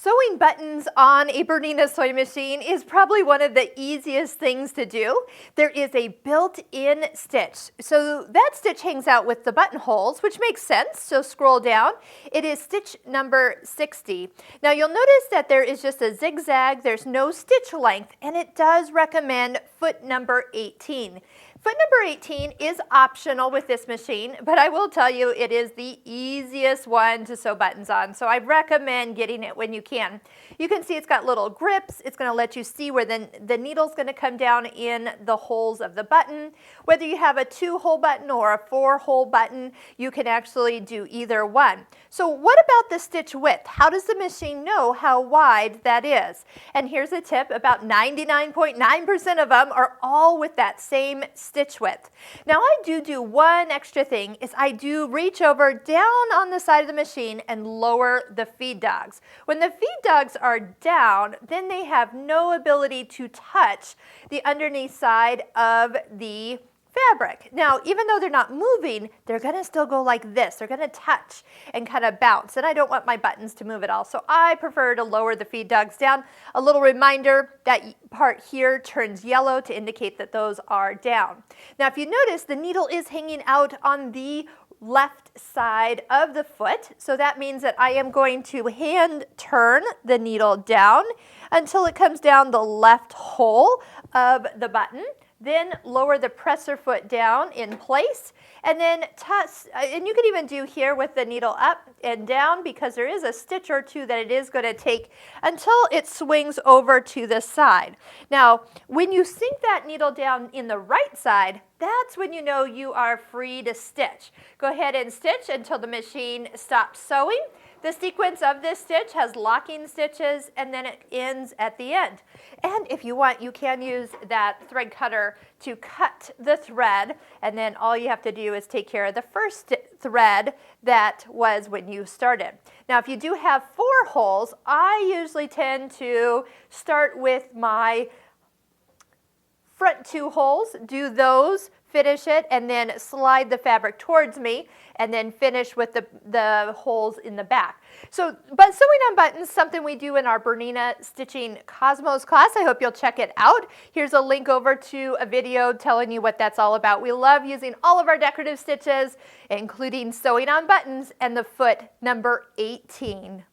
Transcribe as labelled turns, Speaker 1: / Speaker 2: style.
Speaker 1: Sewing buttons on a Bernina sewing machine is probably one of the easiest things to do. There is a built-in stitch. So that stitch hangs out with the buttonholes, which makes sense. So scroll down. It is stitch number 60. Now you'll notice that there is just a zigzag. There's no stitch length, and it does recommend foot number 18. Foot number 18 is optional with this machine, but I will tell you it is the easiest one to sew buttons on, so I recommend getting it when you can. You can see it's got little grips. It's going to let you see where the needle's going to come down in the holes of the button. Whether you have a 2-hole button or a 4-hole button, you can actually do either one. So what about the stitch width? How does the machine know how wide that is? And here's a tip, about 99.9% of them are all with that same stitch width. Now I do one extra thing, is I do reach over down on the side of the machine and lower the feed dogs. When the feed dogs are down, then they have no ability to touch the underneath side of the fabric. Now, even though they're not moving, they're going to still go like this. They're going to touch and kind of bounce, and I don't want my buttons to move at all, so I prefer to lower the feed dogs down. A little reminder, that part here turns yellow to indicate that those are down. Now, if you notice, the needle is hanging out on the left side of the foot, so that means that I am going to hand turn the needle down until it comes down the left hole of the button. Then lower the presser foot down in place, and then touch, and you can even do here with the needle up and down, because there is a stitch or two that it is going to take until it swings over to the side. Now, when you sink that needle down in the right side, that's when you know you are free to stitch. Go ahead and stitch until the machine stops sewing. The sequence of this stitch has locking stitches, and then it ends at the end. And if you want, you can use that thread cutter to cut the thread, and then all you have to do is take care of the first thread that was when you started. Now, if you do have 4 holes, I usually tend to start with my front 2 holes, do those, finish it, and then slide the fabric towards me, and then finish with the holes in the back. So, but sewing on buttons, something we do in our Bernina Stitching Cosmos class. I hope you'll check it out. Here's a link over to a video telling you what that's all about. We love using all of our decorative stitches, including sewing on buttons and the foot number 18.